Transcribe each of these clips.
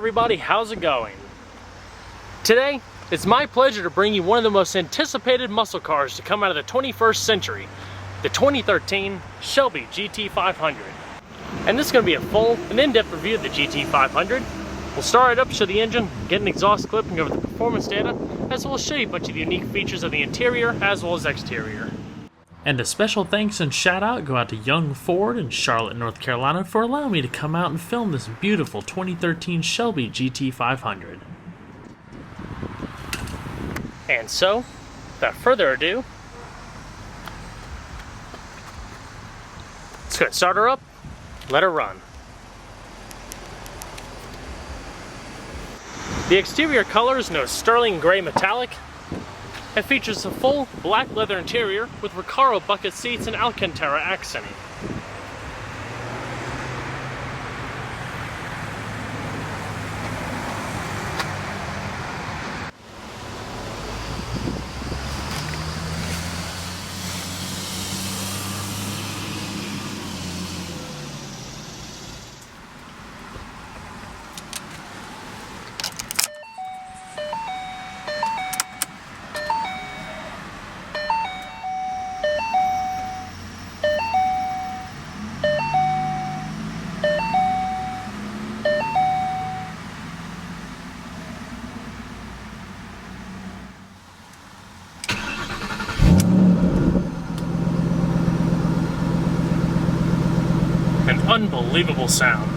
everybody, how's it going? Today, it's my pleasure to bring you one of the most anticipated muscle cars to come out of the 21st century, the 2013 Shelby GT500. And this is going to be a full and in-depth review of the GT500. We'll start it up, show the engine, get an exhaust clip, and go over the performance data, as well as show you a bunch of the unique features of the interior as well as exterior. And a special thanks and shout out go out to Young Ford in Charlotte, North Carolina for allowing me to come out and film this beautiful 2013 Shelby GT500. And so, without further ado, let's go ahead and start her up, let her run. The exterior color is no sterling gray metallic. It features a full black leather interior with Recaro bucket seats and Alcantara accenting. An unbelievable sound.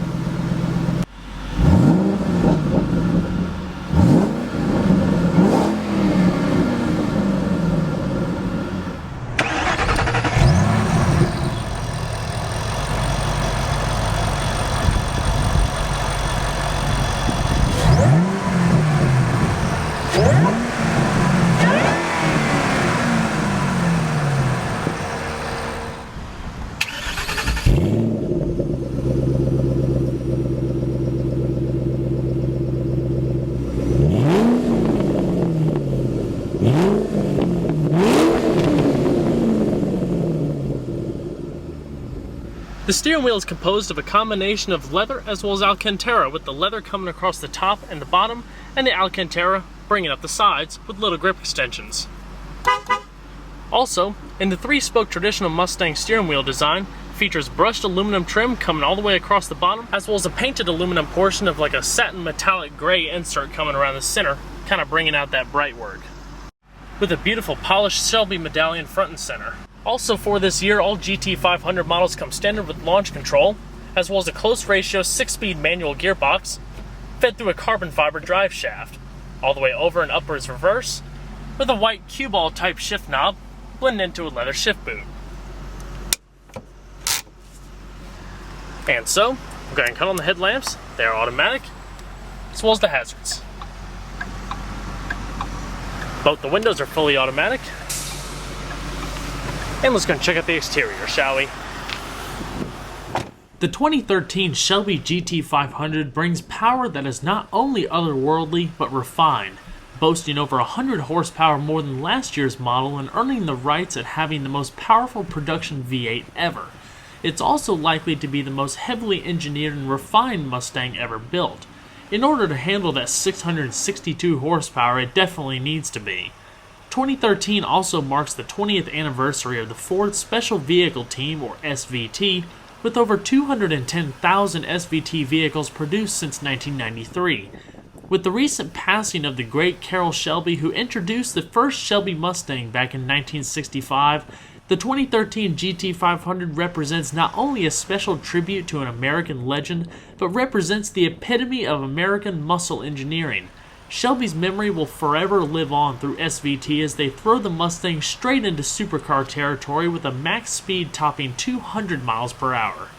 The steering wheel is composed of a combination of leather as well as Alcantara, with the leather coming across the top and the bottom, and the Alcantara bringing up the sides with little grip extensions. Also, in the 3-spoke traditional Mustang steering wheel design, features brushed aluminum trim coming all the way across the bottom, as well as a painted aluminum portion of like a satin metallic gray insert coming around the center, kind of bringing out that bright work. With a beautiful polished Shelby medallion front and center. Also for this year, all GT500 models come standard with launch control, as well as a close ratio 6-speed manual gearbox, fed through a carbon fiber drive shaft, all the way over and upwards reverse, with a white cue ball type shift knob, blended into a leather shift boot. And so, I'm going to cut on the headlamps. They are automatic, as well as the hazards. Both the windows are fully automatic. And let's go and check out the exterior, shall we? The 2013 Shelby GT500 brings power that is not only otherworldly, but refined, boasting over 100 horsepower more than last year's model and earning the rights at having the most powerful production V8 ever. It's also likely to be the most heavily engineered and refined Mustang ever built. In order to handle that 662 horsepower, it definitely needs to be. 2013 also marks the 20th anniversary of the Ford Special Vehicle Team, or SVT, with over 210,000 SVT vehicles produced since 1993. With the recent passing of the great Carroll Shelby, who introduced the first Shelby Mustang back in 1965, the 2013 GT500 represents not only a special tribute to an American legend, but represents the epitome of American muscle engineering. Shelby's memory will forever live on through SVT as they throw the Mustang straight into supercar territory with a max speed topping 200 miles per hour.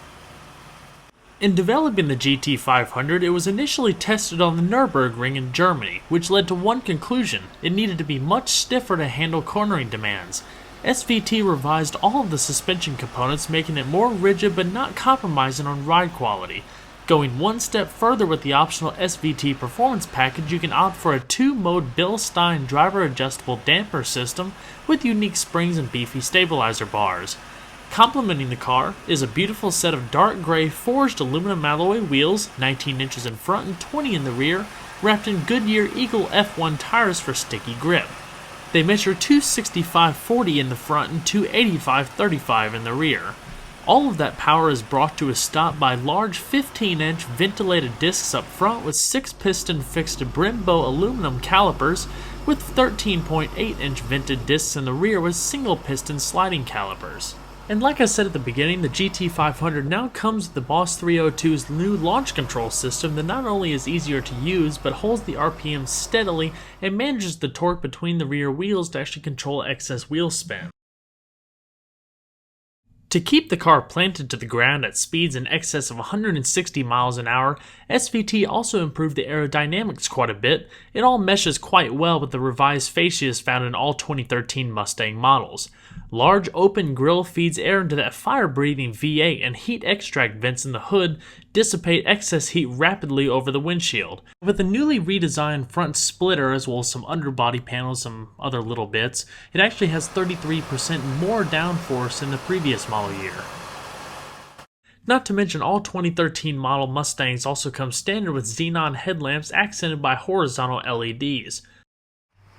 In developing the GT500, it was initially tested on the Nürburgring in Germany, which led to one conclusion: it needed to be much stiffer to handle cornering demands. SVT revised all of the suspension components, making it more rigid but not compromising on ride quality. Going one step further with the optional SVT Performance Package, you can opt for a 2-mode Bilstein driver adjustable damper system with unique springs and beefy stabilizer bars. Complementing the car is a beautiful set of dark gray forged aluminum alloy wheels, 19 inches in front and 20 in the rear, wrapped in Goodyear Eagle F1 tires for sticky grip. They measure 265/40 in the front and 285/35 in the rear. All of that power is brought to a stop by large 15-inch ventilated discs up front with 6-piston fixed Brembo aluminum calipers with 13.8-inch vented discs in the rear with single-piston sliding calipers. And like I said at the beginning, the GT500 now comes with the Boss 302's new launch control system that not only is easier to use, but holds the RPM steadily and manages the torque between the rear wheels to actually control excess wheel spin. To keep the car planted to the ground at speeds in excess of 160 miles an hour, SVT also improved the aerodynamics quite a bit. It all meshes quite well with the revised fascias found in all 2013 Mustang models. Large open grille feeds air into that fire-breathing V8, and heat extract vents in the hood dissipate excess heat rapidly over the windshield. With the newly redesigned front splitter as well as some underbody panels, some other little bits, it actually has 33% more downforce than the previous model year. Not to mention all 2013 model Mustangs also come standard with xenon headlamps accented by horizontal LEDs.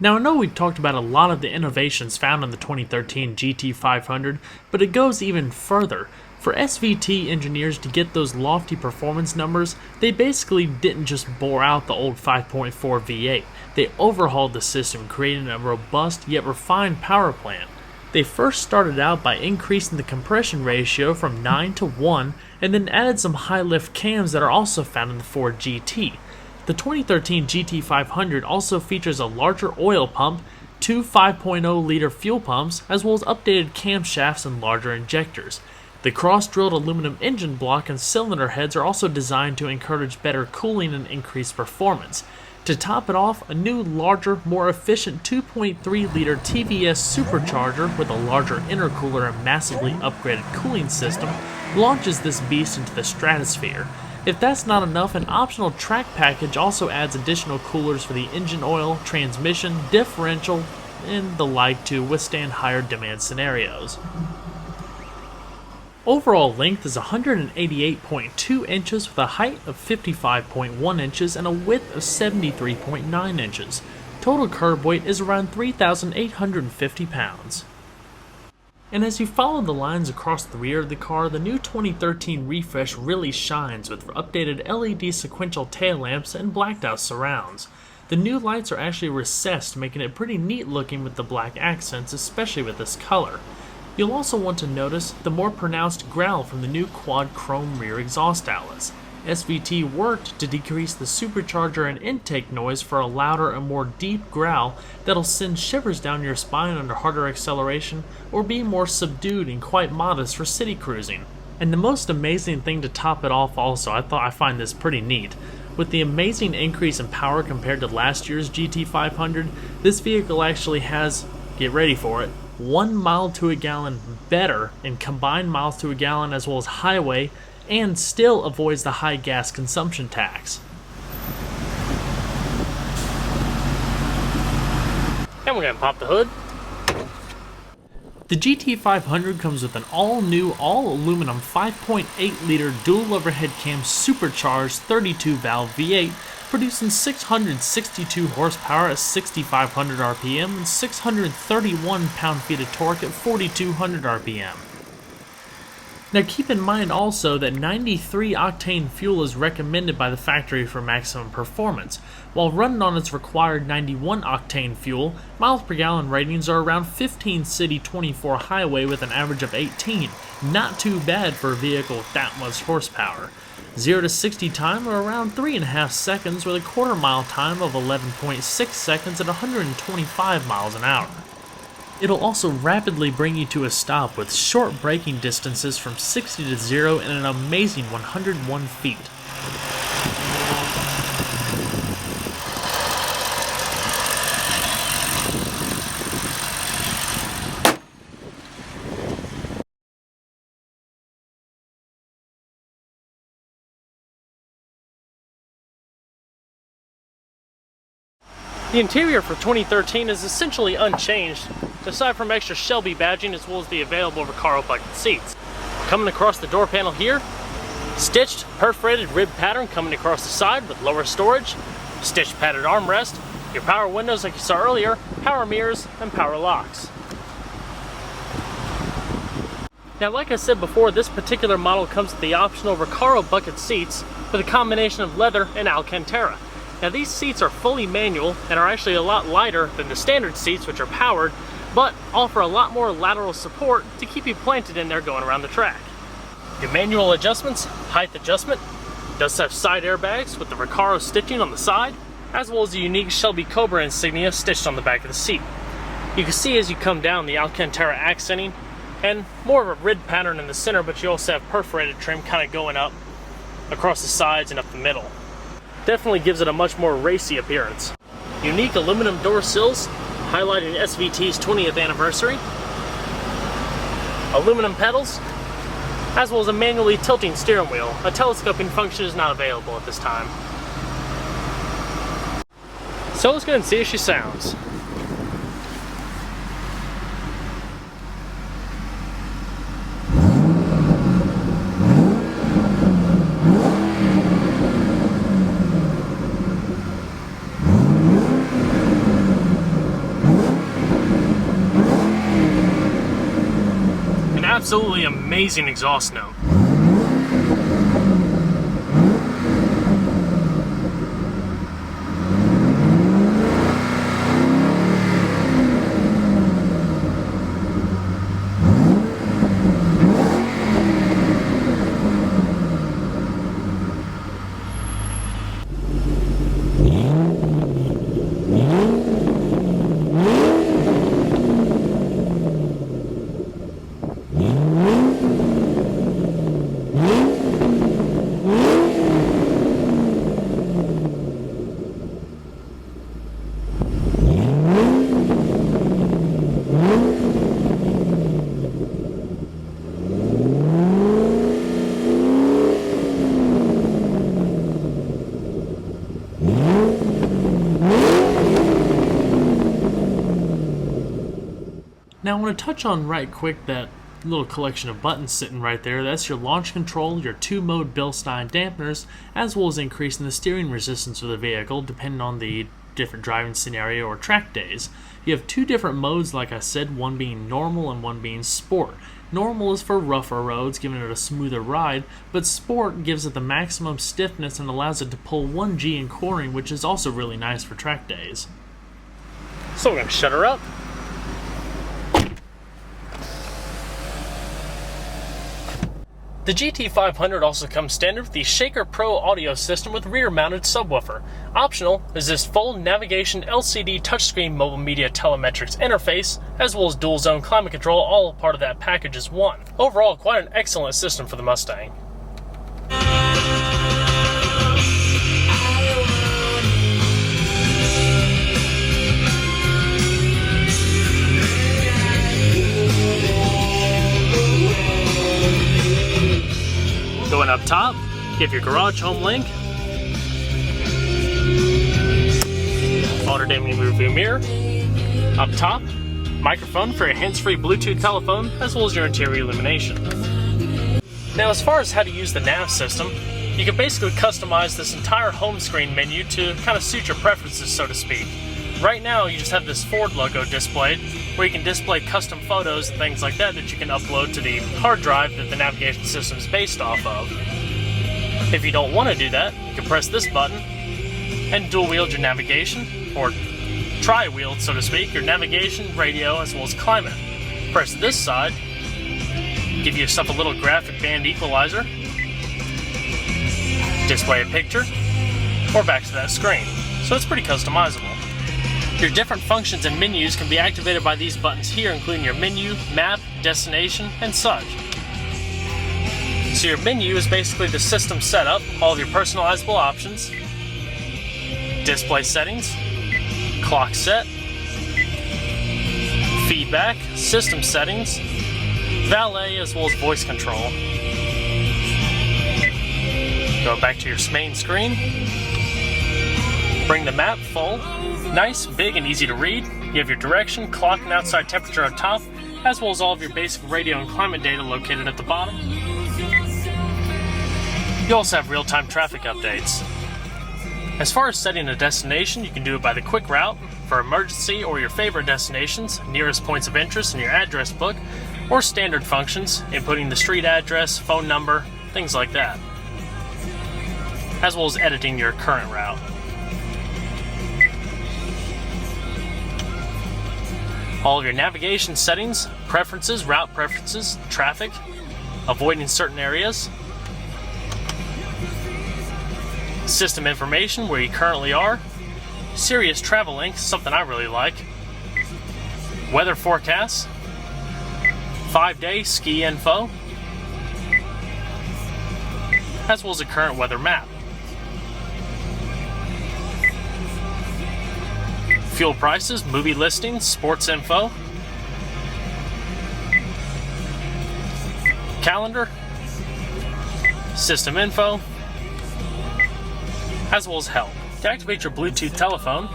Now I know we've talked about a lot of the innovations found in the 2013 GT500, but it goes even further. For SVT engineers to get those lofty performance numbers, they basically didn't just bore out the old 5.4 V8. They overhauled the system, creating a robust yet refined power plant. They first started out by increasing the compression ratio from 9 to 1, and then added some high lift cams that are also found in the Ford GT. The 2013 GT500 also features a larger oil pump, two 5.0-liter fuel pumps, as well as updated camshafts and larger injectors. The cross-drilled aluminum engine block and cylinder heads are also designed to encourage better cooling and increased performance. To top it off, a new, larger, more efficient 2.3-liter TVS supercharger with a larger intercooler and massively upgraded cooling system launches this beast into the stratosphere. If that's not enough, an optional track package also adds additional coolers for the engine oil, transmission, differential, and the like to withstand higher demand scenarios. Overall length is 188.2 inches with a height of 55.1 inches and a width of 73.9 inches. Total curb weight is around 3,850 pounds. And as you follow the lines across the rear of the car, the new 2013 refresh really shines with updated LED sequential tail lamps and blacked out surrounds. The new lights are actually recessed, making it pretty neat looking with the black accents, especially with this color. You'll also want to notice the more pronounced growl from the new quad chrome rear exhaust outlets. SVT worked to decrease the supercharger and intake noise for a louder and more deep growl that'll send shivers down your spine under harder acceleration, or be more subdued and quite modest for city cruising. And the most amazing thing to top it off also, I find this pretty neat. With the amazing increase in power compared to last year's GT500, this vehicle actually has, get ready for it, 1 mile to a gallon better in combined miles to a gallon as well as highway, and still avoids the high gas consumption tax. And we're going to pop the hood. The GT500 comes with an all-new, all-aluminum 5.8-liter dual overhead cam supercharged 32-valve V8, producing 662 horsepower at 6,500 RPM and 631 pound-feet of torque at 4,200 RPM. Now keep in mind also that 93 octane fuel is recommended by the factory for maximum performance. While running on its required 91 octane fuel, miles per gallon ratings are around 15 city, 24 highway with an average of 18. Not too bad for a vehicle with that much horsepower. 0 to 60 time are around 3.5 seconds with a quarter mile time of 11.6 seconds at 125 miles an hour. It'll also rapidly bring you to a stop with short braking distances from 60 to 0 and an amazing 101 feet. The interior for 2013 is essentially unchanged, aside from extra Shelby badging as well as the available Recaro bucket seats. Coming across the door panel here, stitched perforated rib pattern coming across the side with lower storage, stitched padded armrest, your power windows like you saw earlier, power mirrors, and power locks. Now, like I said before, this particular model comes with the optional Recaro bucket seats with a combination of leather and Alcantara. Now, these seats are fully manual and are actually a lot lighter than the standard seats, which are powered, but offer a lot more lateral support to keep you planted in there going around the track. Your manual adjustments, height adjustment, does have side airbags with the Recaro stitching on the side, as well as the unique Shelby Cobra insignia stitched on the back of the seat. You can see as you come down the Alcantara accenting, and more of a rib pattern in the center, but you also have perforated trim kind of going up across the sides and up the middle. Definitely gives it a much more racy appearance. Unique aluminum door sills highlighting SVT's 20th anniversary. Aluminum pedals, as well as a manually tilting steering wheel. A telescoping function is not available at this time. So let's go and see if she sounds. Absolutely amazing exhaust note. Now I want to touch on right quick that little collection of buttons sitting right there. That's your launch control, your 2-mode Bilstein dampeners, as well as increasing the steering resistance of the vehicle depending on the different driving scenario or track days. You have 2 different modes, like I said, one being normal and one being sport. Normal is for rougher roads, giving it a smoother ride, but sport gives it the maximum stiffness and allows it to pull 1G in cornering, which is also really nice for track days. So we're going to shut her up. The GT500 also comes standard with the Shaker Pro audio system with rear-mounted subwoofer. Optional is this full navigation LCD touchscreen mobile media telemetrics interface, as well as dual-zone climate control, all part of that package as one. Overall, quite an excellent system for the Mustang. Going up top, you have your garage home link, auto dimming rearview mirror. Up top, microphone for your hands-free Bluetooth telephone, as well as your interior illumination. Now, as far as how to use the nav system, you can basically customize this entire home screen menu to kind of suit your preferences, so to speak. Right now, you just have this Ford logo displayed, where you can display custom photos and things like that that you can upload to the hard drive that the navigation system is based off of. If you don't want to do that, you can press this button and dual-wield your navigation, or tri-wield, so to speak, your navigation, radio, as well as climate. Press this side, give yourself a little graphic band equalizer, display a picture, or back to that screen. So it's pretty customizable. Your different functions and menus can be activated by these buttons here, including your menu, map, destination, and such. So your menu is basically the system setup, all of your personalizable options, display settings, clock set, feedback, system settings, valet, as well as voice control. Go back to your main screen, bring the map full, Nice, big, and easy to read. You have your direction, clock, and outside temperature on top, as well as all of your basic radio and climate data located at the bottom. You also have real-time traffic updates. As far as setting a destination, you can do it by the quick route for emergency or your favorite destinations, nearest points of interest in your address book, or standard functions, inputting the street address, phone number, things like that, as well as editing your current route. All of your navigation settings, preferences, route preferences, traffic, avoiding certain areas, system information, where you currently are, Sirius travel links, something I really like, weather forecasts, 5-day ski info, as well as a current weather map. Fuel prices, movie listings, sports info, calendar, system info, as well as help. To activate your Bluetooth telephone,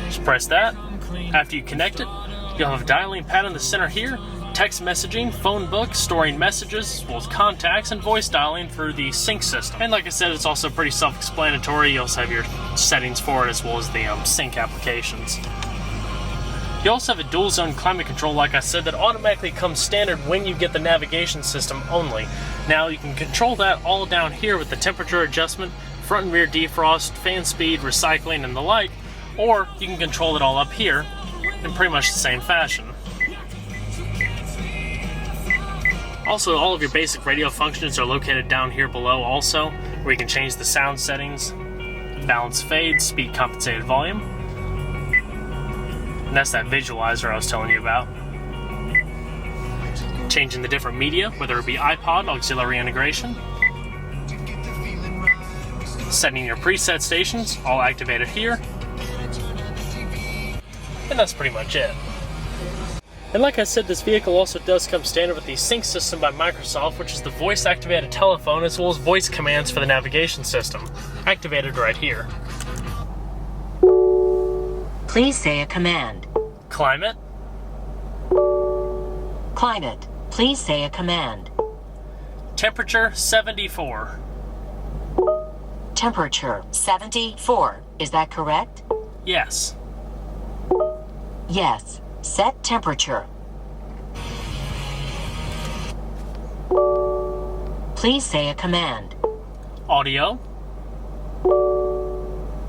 just press that. After you connect it, you'll have a dialing pad in the center here, text messaging, phone book, storing messages, as well as contacts, and voice dialing through the sync system. And like I said, it's also pretty self-explanatory. You also have your settings for it, as well as the sync applications. You also have a dual zone climate control, like I said, that automatically comes standard when you get the navigation system only. Now you can control that all down here with the temperature adjustment, front and rear defrost, fan speed, recycling, and the like, or you can control it all up here in pretty much the same fashion. Also, all of your basic radio functions are located down here below also, where you can change the sound settings, balance fade, speed compensated volume. And that's that visualizer I was telling you about. Changing the different media, whether it be iPod, auxiliary integration. Setting your preset stations, all activated here. And that's pretty much it. And like I said, this vehicle also does come standard with the Sync system by Microsoft, which is the voice-activated telephone, as well as voice commands for the navigation system, activated right here. Please say a command. Climate. Climate. Please say a command. Temperature 74. Temperature 74. Is that correct? Yes. Yes. Set temperature. Please say a command. Audio.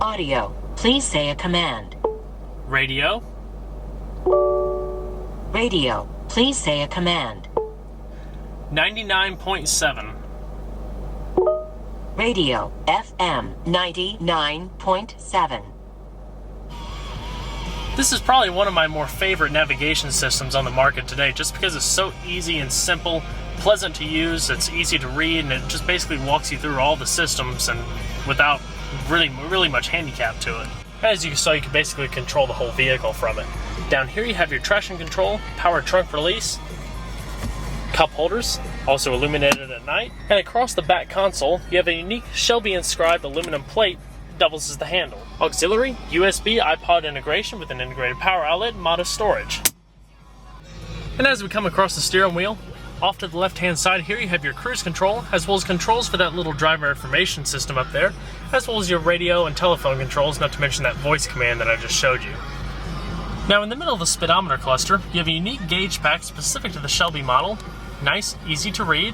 Audio. Please say a command. Radio. Radio. Please say a command. 99.7. Radio. FM 99.7. This is probably one of my more favorite navigation systems on the market today, just because it's so easy and simple, pleasant to use, it's easy to read, and it just basically walks you through all the systems and without really much handicap to it. As you saw, you can basically control the whole vehicle from it. Down here you have your traction control, power trunk release, cup holders, also illuminated at night, and across the back console you have a unique Shelby inscribed aluminum plate that doubles as the handle. Auxiliary, USB, iPod integration with an integrated power outlet and modest storage. And as we come across the steering wheel, off to the left hand side here you have your cruise control, as well as controls for that little driver information system up there, as well as your radio and telephone controls, not to mention that voice command that I just showed you. Now in the middle of the speedometer cluster, you have a unique gauge pack specific to the Shelby model, nice, easy to read.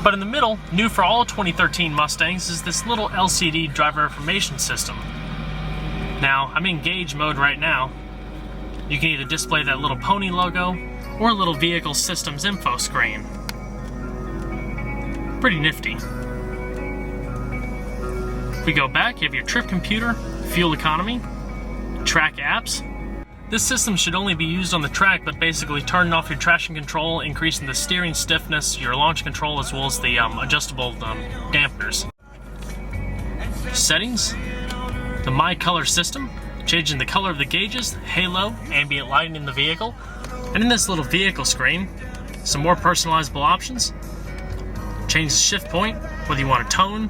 But in the middle, new for all 2013 Mustangs, is this little LCD driver information system. Now, I'm in gauge mode right now. You can either display that little pony logo, or a little vehicle systems info screen. Pretty nifty. If we go back, you have your trip computer, fuel economy, track apps. This system should only be used on the track, but basically turning off your traction control, increasing the steering stiffness, your launch control, as well as the adjustable dampeners. Settings, the My Color system, changing the color of the gauges, halo, ambient lighting in the vehicle, and in this little vehicle screen, some more personalizable options. Change the shift point, whether you want a tone,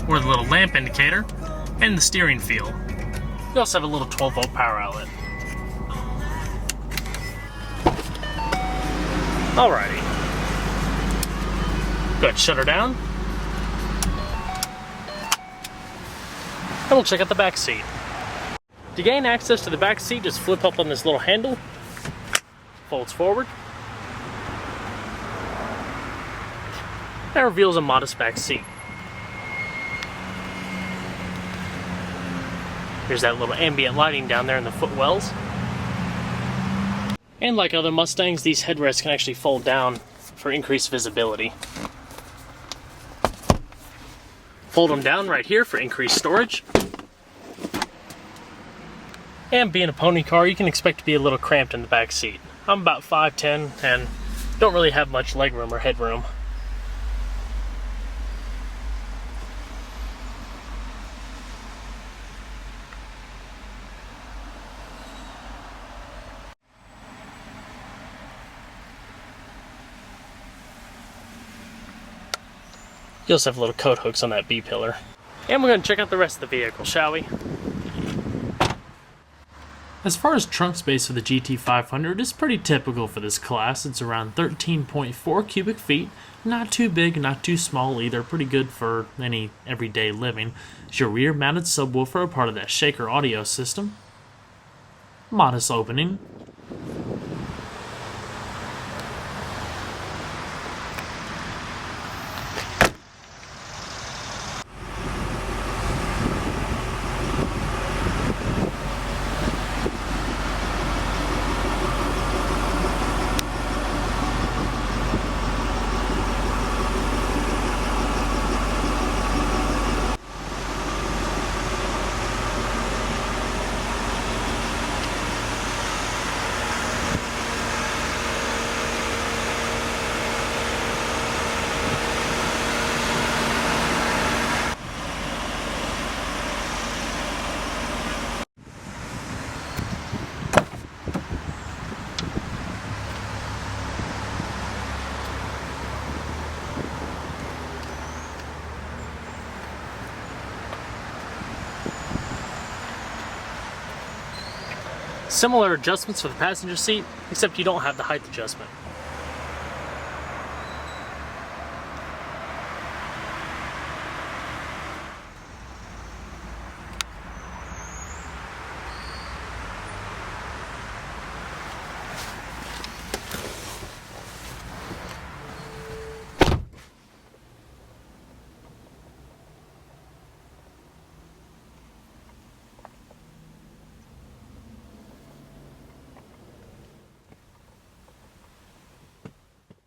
or the little lamp indicator, and the steering feel. You also have a little 12-volt power outlet. Alrighty. Go ahead and shut her down. And we'll check out the back seat. To gain access to the back seat, just flip up on this little handle. Folds forward. That reveals a modest back seat. There's that little ambient lighting down there in the footwells. And like other Mustangs, these headrests can actually fold down for increased visibility. Fold them down right here for increased storage. And being a pony car, you can expect to be a little cramped in the back seat. I'm about 5'10" and don't really have much legroom or headroom. You also have little coat hooks on that B-pillar. And we're going to check out the rest of the vehicle, shall we? As far as trunk space for the GT500, it's pretty typical for this class. It's around 13.4 cubic feet. Not too big, not too small either. Pretty good for any everyday living. It's your rear-mounted subwoofer, part of that Shaker audio system. Modest opening. Similar adjustments for the passenger seat, except you don't have the height adjustment.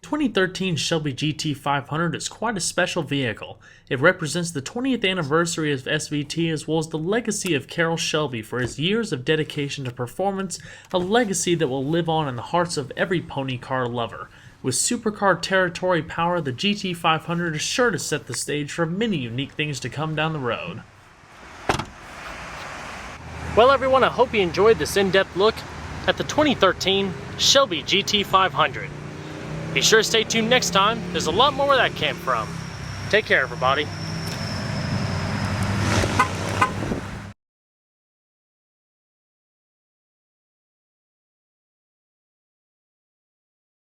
The 2013 Shelby GT500 is quite a special vehicle. It represents the 20th anniversary of SVT as well as the legacy of Carroll Shelby for his years of dedication to performance, a legacy that will live on in the hearts of every pony car lover. With supercar territory power, the GT500 is sure to set the stage for many unique things to come down the road. Well everyone, I hope you enjoyed this in-depth look at the 2013 Shelby GT500. Be sure to stay tuned next time. There's a lot more where that came from. Take care, everybody.